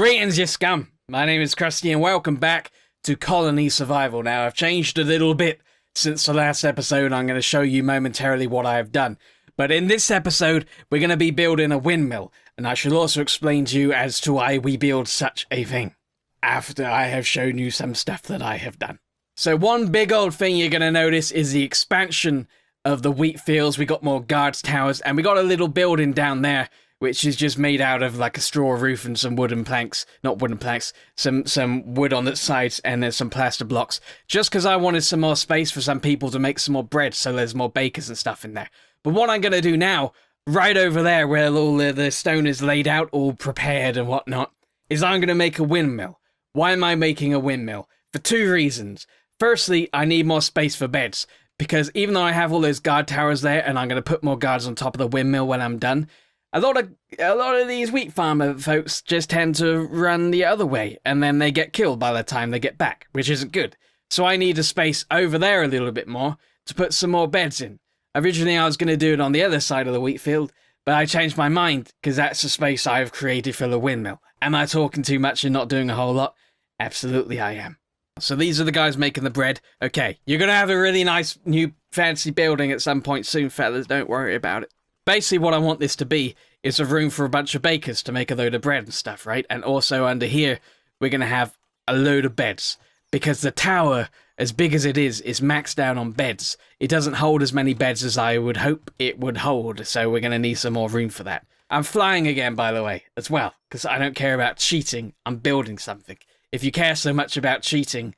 Greetings, you scum! My name is Crusty, and welcome back to Colony Survival. Now, I've changed a little bit since the last episode. I'm going to show you momentarily what I have done. But in this episode, we're going to be building a windmill, and I shall also explain to you as to why we build such a thing, after I have shown you some stuff that I have done. So one big old thing you're going to notice is the expansion of the wheat fields. We got more guards towers, and we got a little building down there, which is just made out of like a straw roof and some wooden planks. Not wooden planks, some wood on the sides, and there's some plaster blocks. Just because I wanted some more space for some people to make some more bread, so there's more bakers and stuff in there. But what I'm going to do now, right over there where all the stone is laid out, all prepared and whatnot, is I'm going to make a windmill. Why am I making a windmill? For two reasons. Firstly, I need more space for beds, because even though I have all those guard towers there, and I'm going to put more guards on top of the windmill when I'm done, a lot of these wheat farmer folks just tend to run the other way, and then they get killed by the time they get back, which isn't good. So I need a space over there a little bit more to put some more beds in. Originally I was going to do it on the other side of the wheat field, but I changed my mind, because that's the space I have created for the windmill. Am I talking too much and not doing a whole lot? Absolutely I am. So these are the guys making the bread. Okay, you're going to have a really nice new fancy building at some point soon, fellas, don't worry about it. Basically, what I want this to be is a room for a bunch of bakers to make a load of bread and stuff, right? And also under here, we're going to have a load of beds. Because the tower, as big as it is maxed out on beds. It doesn't hold as many beds as I would hope it would hold, so we're going to need some more room for that. I'm flying again, by the way, as well, because I don't care about cheating. I'm building something. If you care so much about cheating,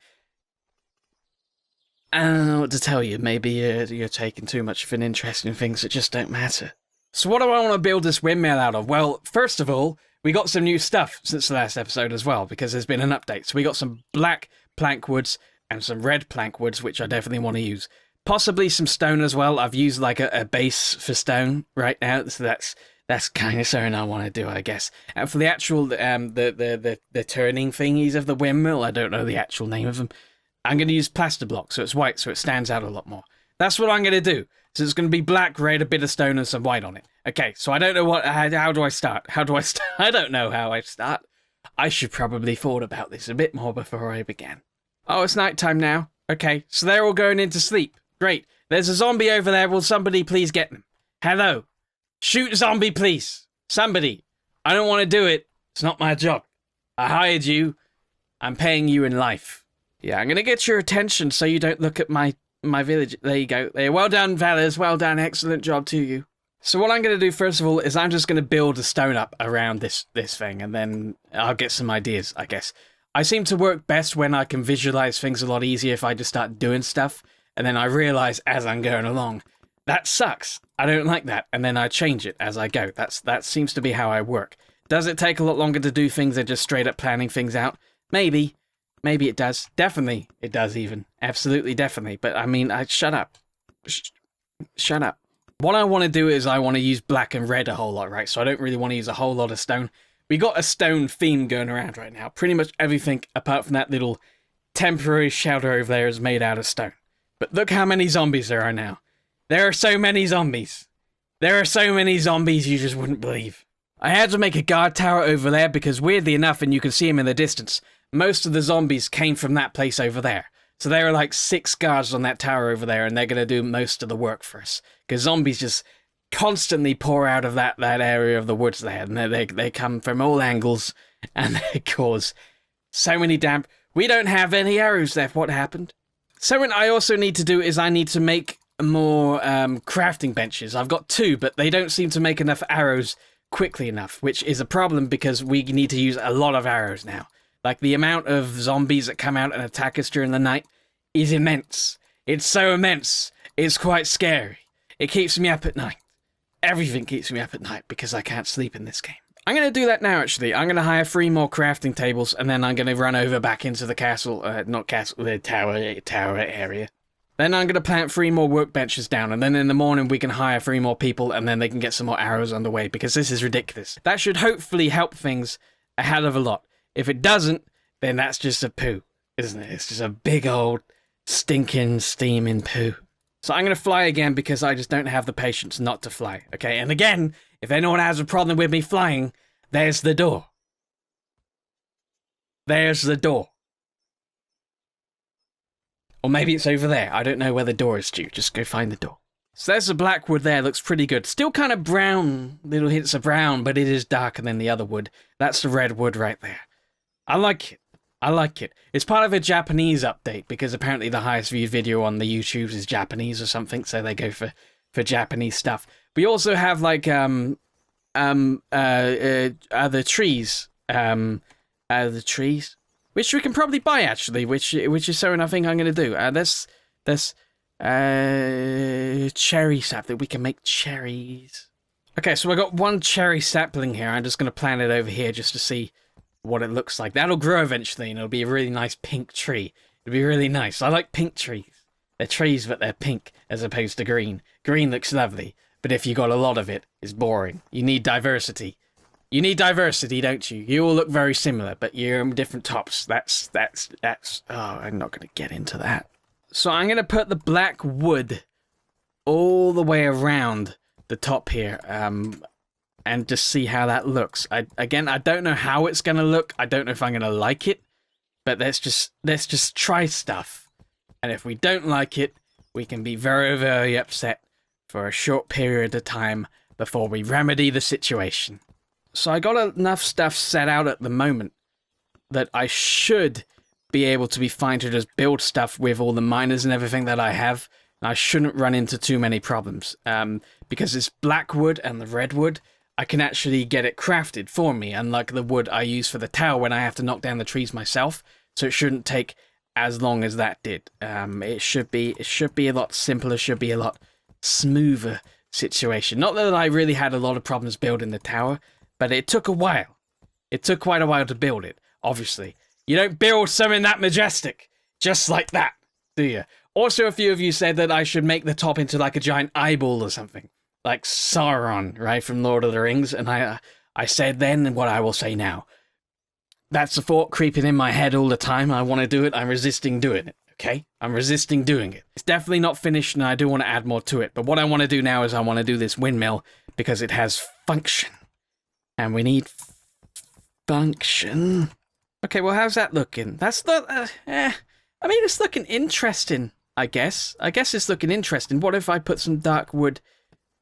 I don't know what to tell you. Maybe you're taking too much of an interest in things that just don't matter. So what do I want to build this windmill out of? Well, first of all, we got some new stuff since the last episode as well, because there's been an update. So we got some black plank woods and some red plank woods, which I definitely want to use. Possibly some stone as well. I've used like a base for stone right now, so that's kind of something I want to do, I guess. And for the actual the turning thingies of the windmill, I don't know the actual name of them. I'm going to use plaster blocks, so it's white, so it stands out a lot more. That's what I'm going to do. So it's going to be black, red, a bit of stone, and some white on it. Okay, so I don't know how do I start? How do I start? I don't know how I start. I should probably thought about this a bit more before I began. Oh, it's nighttime now. Okay, so they're all going into sleep. Great. There's a zombie over there. Will somebody please get them? Hello. Shoot zombie, please. Somebody. I don't want to do it. It's not my job. I hired you. I'm paying you in life. Yeah, I'm going to get your attention so you don't look at my village. There you go. There. Well done, fellas. Well done. Excellent job to you. So what I'm going to do, first of all, is I'm just going to build a stone up around this thing, and then I'll get some ideas, I guess. I seem to work best when I can visualize things a lot easier if I just start doing stuff, and then I realize as I'm going along, that sucks. I don't like that, and then I change it as I go. That seems to be how I work. Does it take a lot longer to do things than just straight up planning things out? Maybe. Maybe it does. Definitely it does even. Absolutely definitely. But I mean, shut up. Shut up. What I want to do is I want to use black and red a whole lot, right? So I don't really want to use a whole lot of stone. We got a stone theme going around right now. Pretty much everything apart from that little temporary shelter over there is made out of stone. But look how many zombies there are now. There are so many zombies. There are so many zombies you just wouldn't believe. I had to make a guard tower over there because weirdly enough, and you can see them in the distance, most of the zombies came from that place over there. So there are like 6 guards on that tower over there, and they're going to do most of the work for us. Because zombies just constantly pour out of that area of the woods there, and they come from all angles, and they cause so many damp. We don't have any arrows left. What happened? So what I also need to do is I need to make more crafting benches. I've got 2, but they don't seem to make enough arrows quickly enough, which is a problem because we need to use a lot of arrows now. Like, the amount of zombies that come out and attack us during the night is immense. It's so immense. It's quite scary. It keeps me up at night. Everything keeps me up at night because I can't sleep in this game. I'm going to do that now, actually. I'm going to hire 3 more crafting tables, and then I'm going to run over back into the castle, the tower area. Then I'm going to plant 3 more workbenches down, and then in the morning we can hire 3 more people, and then they can get some more arrows on the way, because this is ridiculous. That should hopefully help things a hell of a lot. If it doesn't, then that's just a poo, isn't it? It's just a big old stinking, steaming poo. So I'm going to fly again because I just don't have the patience not to fly, okay? And again, if anyone has a problem with me flying, there's the door. There's the door. Or maybe it's over there. I don't know where the door is due. Just go find the door. So there's the black wood there. Looks pretty good. Still kind of brown. Little hints of brown, but it is darker than the other wood. That's the red wood right there. I like it. I like it. It's part of a Japanese update because apparently the highest viewed video on the YouTubes is Japanese or something, so they go for Japanese stuff. We also have like other trees. The trees, which we can probably buy actually, which is something I think I'm gonna do. There's cherry sap that we can make cherries. Okay, so I got one cherry sapling here. I'm just gonna plant it over here just to see what it looks like. That'll grow eventually, and it'll be a really nice pink tree. It'll be really nice. I like pink trees. They're trees, but they're pink as opposed to green. Green looks lovely, but if you got a lot of it, it's boring. You need diversity. You need diversity, don't you? You all look very similar, but you're on different tops. That's... Oh, I'm not going to get into that. So I'm going to put the black wood all the way around the top here, and just see how that looks. Again, I don't know how it's going to look. I don't know if I'm going to like it, but let's just try stuff. And if we don't like it, we can be very, very upset for a short period of time before we remedy the situation. So I got enough stuff set out at the moment that I should be able to be fine to just build stuff with all the miners and everything that I have. And I shouldn't run into too many problems. Because it's black wood and the red wood, I can actually get it crafted for me, unlike the wood I use for the tower when I have to knock down the trees myself. So it shouldn't take as long as that did. It should be a lot simpler, should be a lot smoother situation. Not that I really had a lot of problems building the tower, but it took a while. It took quite a while to build it, obviously. You don't build something that majestic just like that, do you? Also, a few of you said that I should make the top into like a giant eyeball or something. Like Sauron, right, from Lord of the Rings. And I said then what I will say now. That's the thought creeping in my head all the time. I want to do it. I'm resisting doing it, okay? I'm resisting doing it. It's definitely not finished, and I do want to add more to it. But what I want to do now is I want to do this windmill because it has function. And we need function. Okay, well, how's that looking? That's the... I mean, it's looking interesting, I guess. I guess it's looking interesting. What if I put some dark wood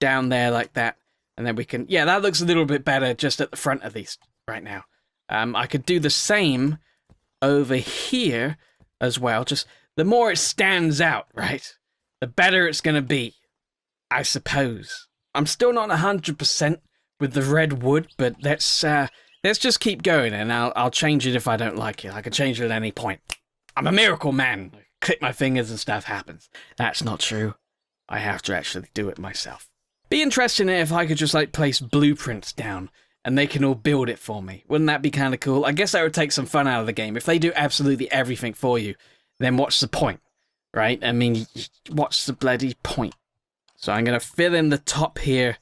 down there like that? And then we can... Yeah, that looks a little bit better just at the front, at least, right now. I could do the same over here as well. Just the more it stands out, right? The better it's going to be, I suppose. I'm still not 100% with the red wood, but let's just keep going, and I'll change it if I don't like it. I can change it at any point. I'm a miracle man. Click my fingers and stuff happens. That's not true. I have to actually do it myself. Be interesting if I could just like place blueprints down and they can all build it for me. Wouldn't that be kind of cool? I guess that would take some fun out of the game. If they do absolutely everything for you, then what's the point, right? I mean, what's the bloody point? So I'm going to fill in the top here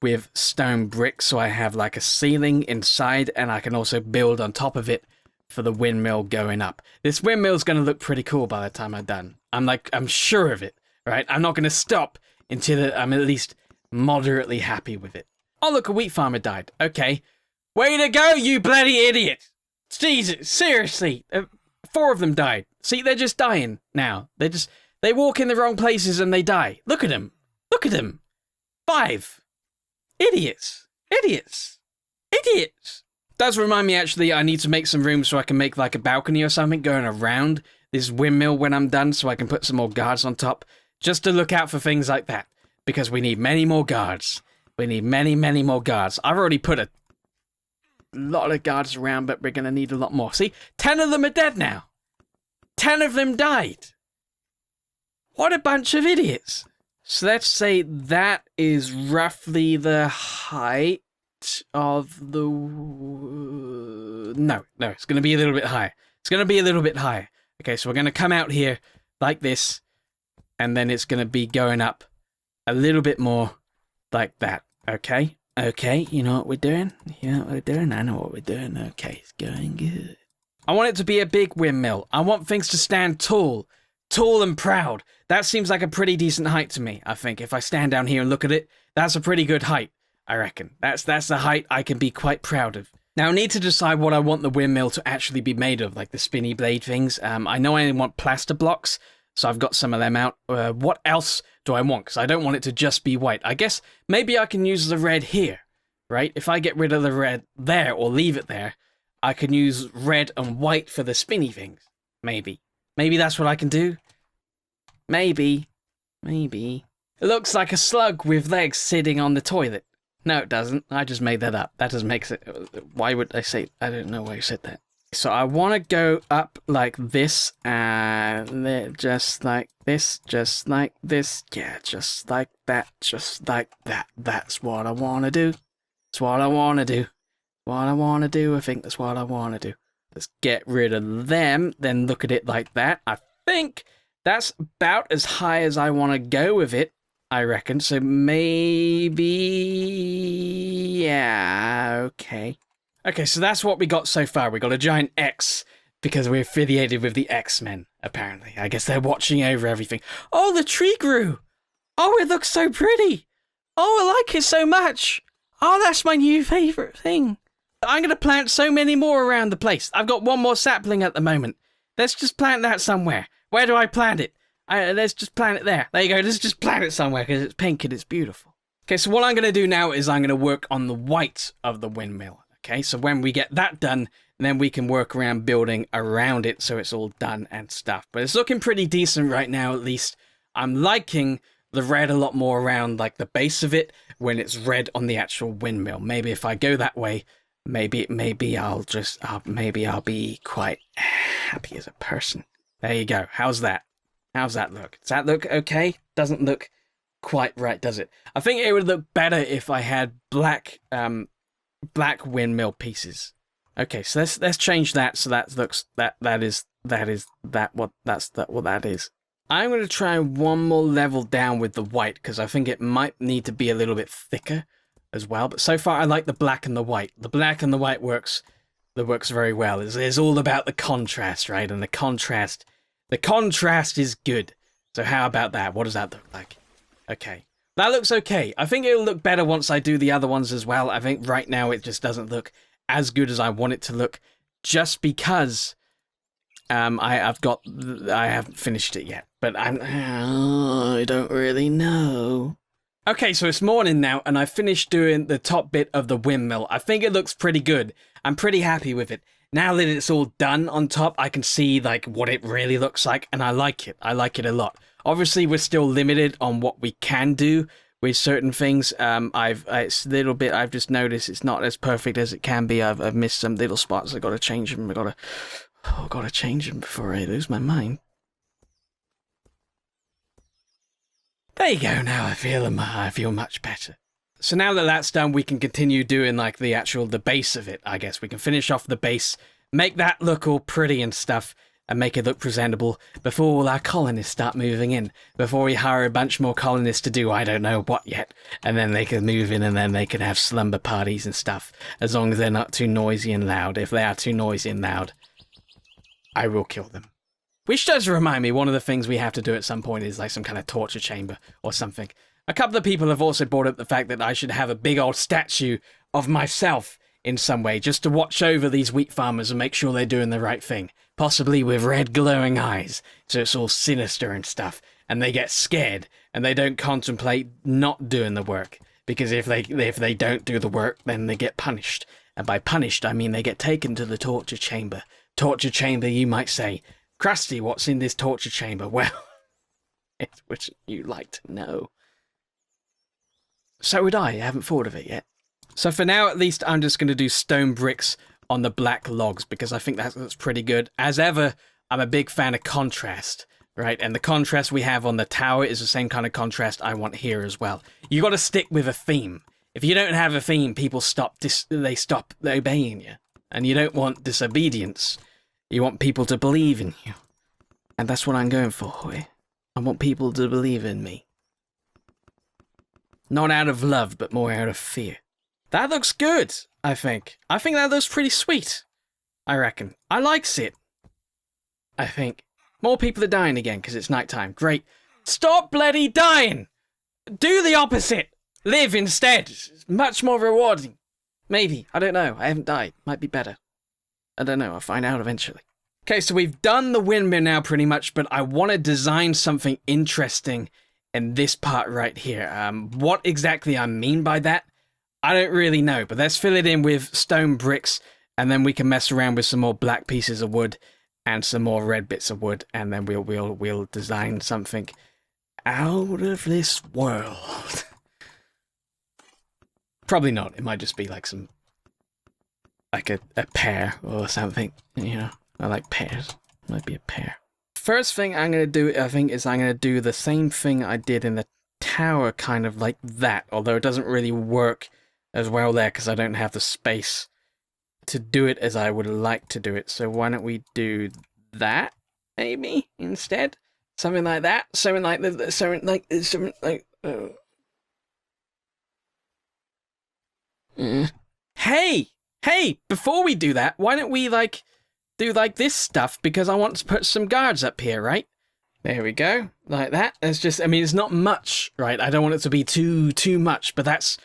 with stone bricks so I have like a ceiling inside, and I can also build on top of it for the windmill going up. This windmill's going to look pretty cool by the time I'm done. I'm sure of it, right? I'm not going to stop until I'm at least moderately happy with it. Oh, look, a wheat farmer died. Okay. Way to go, you bloody idiot! Jesus, seriously. 4 of them died. See, they're just dying now. They walk in the wrong places and they die. Look at them. Look at them. 5. Idiots. Idiots. Idiots. Does remind me, actually, I need to make some room so I can make like a balcony or something going around this windmill when I'm done, so I can put some more guards on top. Just to look out for things like that. Because we need many more guards. We need many, many more guards. I've already put a lot of guards around, but we're going to need a lot more. See, 10 of them are dead now. 10 of them died. What a bunch of idiots. So let's say that is roughly the height of the... No, it's going to be a little bit higher. It's going to be a little bit higher. Okay, so we're going to come out here like this, and then it's going to be going up a little bit more like that. Okay, you know what we're doing? You know what we're doing? I know what we're doing. Okay, it's going good. I want it to be a big windmill. I want things to stand tall and proud. That seems like a pretty decent height to me, I think. If I stand down here and look at it, that's a pretty good height, I reckon. That's the height I can be quite proud of. Now I need to decide what I want the windmill to actually be made of, like the spinny blade things. I know I want plaster blocks, so I've got some of them out. What else do I want? Because I don't want it to just be white. I guess maybe I can use the red here, right? If I get rid of the red there or leave it there, I can use red and white for the spinny things. Maybe. Maybe that's what I can do. Maybe. It looks like a slug with legs sitting on the toilet. No, it doesn't. I just made that up. That doesn't make sense. Why would I say... I don't know why you said that. So I want to go up like this, and just like this, just like this. Yeah, just like that, just like that. That's what I want to do. That's what I want to do. I think that's what I want to do. Let's get rid of them, then look at it like that. I think that's about as high as I want to go with it, I reckon. So maybe... yeah, okay. Okay, so that's what we got so far. We got a giant X, because we're affiliated with the X-Men, apparently. I guess they're watching over everything. Oh, the tree grew! Oh, it looks so pretty! Oh, I like it so much! Oh, that's my new favourite thing. I'm going to plant so many more around the place. I've got one more sapling at the moment. Let's just plant that somewhere. Where do I plant it? Let's just plant it there. There you go. Let's just plant it somewhere because it's pink and it's beautiful. Okay, so what I'm going to do now is I'm going to work on the white of the windmill. Okay, so when we get that done, then we can work around building around it so it's all done and stuff. But it's looking pretty decent right now, at least. I'm liking the red a lot more around like the base of it when it's red on the actual windmill. Maybe if I go that way, maybe I'll be quite happy as a person. There you go. How's that? How's that look? Does that look okay? Doesn't look quite right, does it? I think it would look better if I had black windmill pieces. Okay, so let's change that so that looks what that is. I'm going to try one more level down with the white because I think it might need to be a little bit thicker as well. But so far I like the black and the white. The black and the white works very well. It's all about the contrast, right? And the contrast is good. So how about that? What does that look like? Okay. That looks okay. I think it'll look better once I do the other ones as well. I think right now it just doesn't look as good as I want it to look just because I haven't finished it yet. But I don't really know. Okay, so it's morning now, and I finished doing the top bit of the windmill. I think it looks pretty good. I'm pretty happy with it. Now that it's all done on top, I can see like what it really looks like, and I like it. I like it a lot. Obviously, we're still limited on what we can do with certain things. It's a little bit. I've just noticed it's not as perfect as it can be. I've missed some little spots. I've got to change them. I've got to change them before I lose my mind. There you go. Now I feel much better. So now that that's done, we can continue doing like the base of it. I guess we can finish off the base, make that look all pretty and stuff, and make it look presentable before all our colonists start moving in. Before we hire a bunch more colonists to do I don't know what yet, and then they can move in and then they can have slumber parties and stuff, as long as they're not too noisy and loud. If they are too noisy and loud, I will kill them. Which does remind me, one of the things we have to do at some point is like some kind of torture chamber or something. A couple of people have also brought up the fact that I should have a big old statue of myself in some way, just to watch over these wheat farmers and make sure they're doing the right thing. Possibly with red glowing eyes, so it's all sinister and stuff, and they get scared, and they don't contemplate not doing the work. Because if they don't do the work, then they get punished. And by punished, I mean they get taken to the torture chamber. Torture chamber, you might say. Crusty, what's in this torture chamber? Well, it's what you like to know. So would I haven't thought of it yet. So for now, at least, I'm just going to do stone bricks on the black logs, because I think that's pretty good. As ever, I'm a big fan of contrast, right? And the contrast we have on the tower is the same kind of contrast I want here as well. You got to stick with a theme. If you don't have a theme, people stop obeying you. And you don't want disobedience. You want people to believe in you. And that's what I'm going for here. I want people to believe in me. Not out of love, but more out of fear. That looks good, I think. I think that looks pretty sweet. I reckon. I likes it. I think. More people are dying again because it's nighttime. Great. Stop bloody dying! Do the opposite! Live instead! It's much more rewarding. Maybe. I don't know. I haven't died. Might be better. I don't know. I'll find out eventually. Okay, so we've done the windmill now pretty much, but I want to design something interesting in this part right here. What exactly I mean by that, I don't really know, but let's fill it in with stone bricks, and then we can mess around with some more black pieces of wood and some more red bits of wood, and then we'll design something out of this world. Probably not. It might just be like some, like a pear or something, you know. I like pears. Might be a pear. First thing I'm going to do, I think, is I'm going to do the same thing I did in the tower, kind of like that, although it doesn't really work as well there because I don't have the space to do it as I would like to do it. So why don't we do that, maybe, instead? Something like that? Something like that? Something like... Hey! Hey! Before we do that, why don't we, like... do like this stuff, because I want to put some guards up here, right? There we go, like that. It's just, I mean, it's not much, right? I don't want it to be too much, but that's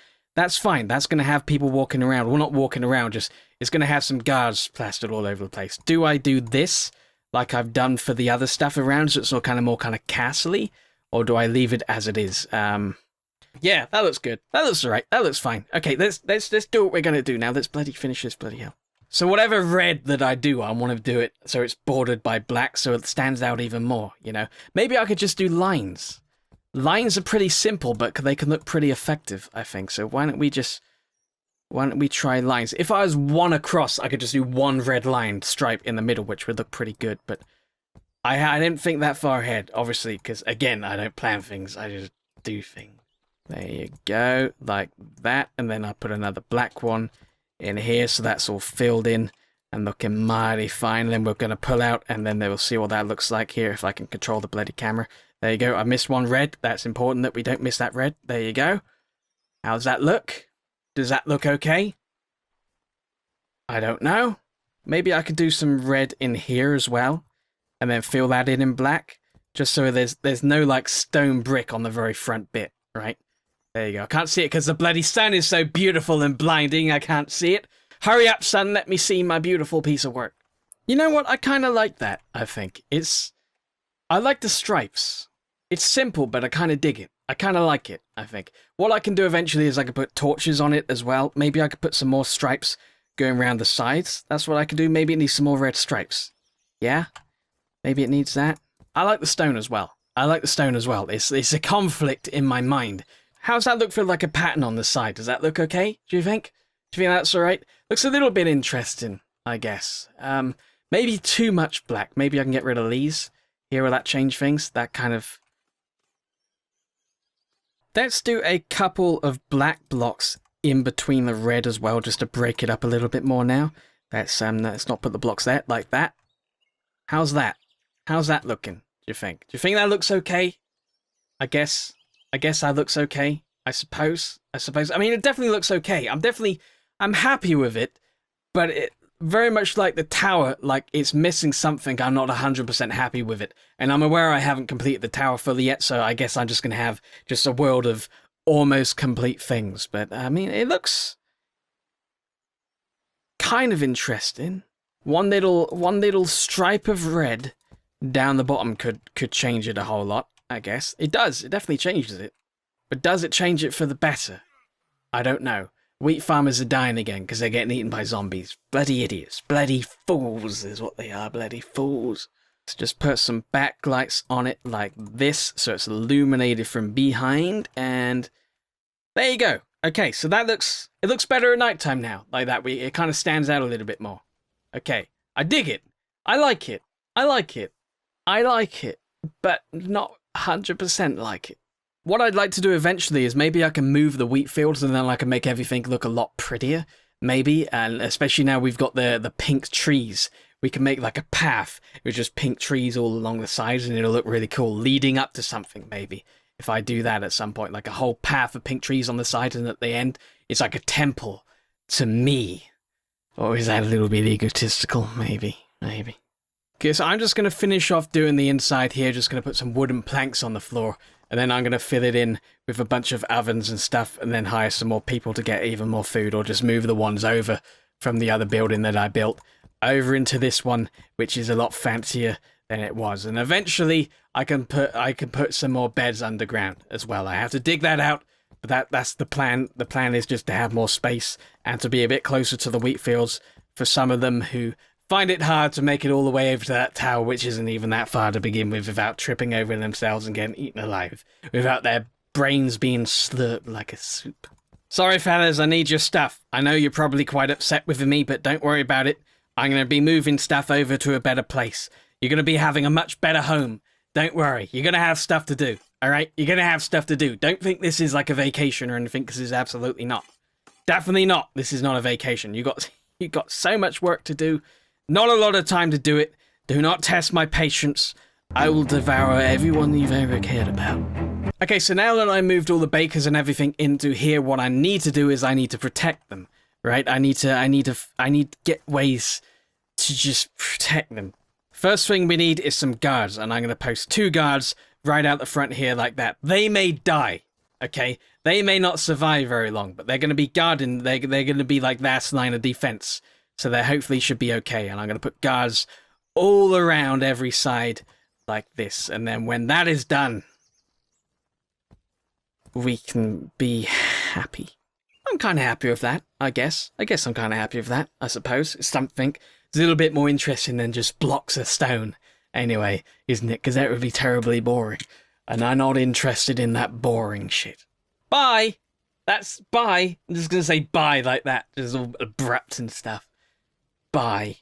fine. That's going to have people walking around. Well, not walking around, just, it's going to have some guards plastered all over the place. Do I do this like I've done for the other stuff around, so it's all kind of more kind of castle-y, or do I leave it as it is? Yeah, that looks good. That looks alright. That looks fine. Okay, let's do what we're going to do now. Let's bloody finish this, bloody hell. So whatever red that I do, I want to do it so it's bordered by black so it stands out even more, you know? Maybe I could just do lines. Lines are pretty simple, but they can look pretty effective, I think. So why don't we try lines? If I was one across, I could just do one red line stripe in the middle, which would look pretty good, but I didn't think that far ahead, obviously, because, again, I don't plan things, I just do things. There you go, like that, and then I put another black one in here, so that's all filled in and looking mighty fine. Then we're going to pull out, and then they will see what that looks like here if I can control the bloody camera. There you go. I missed one red. That's important that we don't miss that red. There you go. How's that look? Does that look okay? I don't know. Maybe I could do some red in here as well, and then fill that in black, just so there's no like stone brick on the very front bit, right? There you go. I can't see it because the bloody sun is so beautiful and blinding. I can't see it. Hurry up, sun. Let me see my beautiful piece of work. You know what? I kind of like that, I think. I like the stripes. It's simple, but I kind of dig it. I kind of like it, I think. What I can do eventually is I can put torches on it as well. Maybe I could put some more stripes going around the sides. That's what I can do. Maybe it needs some more red stripes. Yeah? Maybe it needs that. I like the stone as well. It's a conflict in my mind. How's that look for like a pattern on the side? Does that look okay, do you think? Do you think that's alright? Looks a little bit interesting, I guess. Maybe too much black. Maybe I can get rid of these. Here, will that change things? That kind of... Let's do a couple of black blocks in between the red as well, just to break it up a little bit more now. Let's not put the blocks there, like that. How's that? How's that looking, do you think? Do you think that looks okay? I guess that looks okay. I suppose. I mean, it definitely looks okay. I'm happy with it, but it very much like the tower, like it's missing something. I'm not 100% happy with it, and I'm aware I haven't completed the tower fully yet. So I guess I'm just gonna have just a world of almost complete things. But I mean, it looks kind of interesting. One little stripe of red down the bottom could change it a whole lot. I guess it does. It definitely changes it. But does it change it for the better? I don't know. Wheat farmers are dying again because they're getting eaten by zombies. Bloody idiots. Bloody fools is what they are. Bloody fools. Let's just put some backlights on it like this so it's illuminated from behind. And there you go. Okay, so it looks better at nighttime now. Like that, it kind of stands out a little bit more. Okay, I dig it. I like it. But not 100% like it. What I'd like to do eventually is maybe I can move the wheat fields and then I can make everything look a lot prettier, maybe, and especially now we've got the pink trees. We can make like a path with just pink trees all along the sides and it'll look really cool, leading up to something maybe. If I do that at some point, like a whole path of pink trees on the side and at the end, it's like a temple to me. Or is that a little bit egotistical? Maybe. Okay, so I'm just going to finish off doing the inside here, just going to put some wooden planks on the floor And then I'm going to fill it in with a bunch of ovens and stuff, and then hire some more people to get even more food, or just move the ones over from the other building that I built over into this one, which is a lot fancier than it was. And eventually I can put some more beds underground as well. I have to dig that out, but that's the plan. The plan is just to have more space and to be a bit closer to the wheat fields for some of them who find it hard to make it all the way over to that tower, which isn't even that far to begin with, without tripping over themselves and getting eaten alive, without their brains being slurped like a soup. Sorry, fellas, I need your stuff. I know you're probably quite upset with me, but don't worry about it. I'm going to be moving stuff over to a better place. You're going to be having a much better home. Don't worry. You're going to have stuff to do. All right? You're going to have stuff to do. Don't think this is like a vacation or anything, because it's absolutely not. Definitely not. This is not a vacation. You got so much work to do. Not a lot of time to do it. Do not test my patience. I will devour everyone you've ever cared about. Okay, so now that I moved all the bakers and everything into here, what I need to do is I need to protect them, right? I need to get ways to just protect them. First thing we need is some guards, and I'm going to post 2 guards right out the front here like that. They may die, okay? They may not survive very long, but they're going to be guarding. They're going to be like last line of defense. So they hopefully should be okay. And I'm going to put guards all around every side like this. And then when that is done, we can be happy. I'm kind of happy with that, I guess. I guess I'm kind of happy with that, I suppose. It's something. It's a little bit more interesting than just blocks of stone. Anyway, isn't it? Because that would be terribly boring. And I'm not interested in that boring shit. Bye! That's bye. I'm just going to say bye like that. Just all abrupt and stuff. Bye.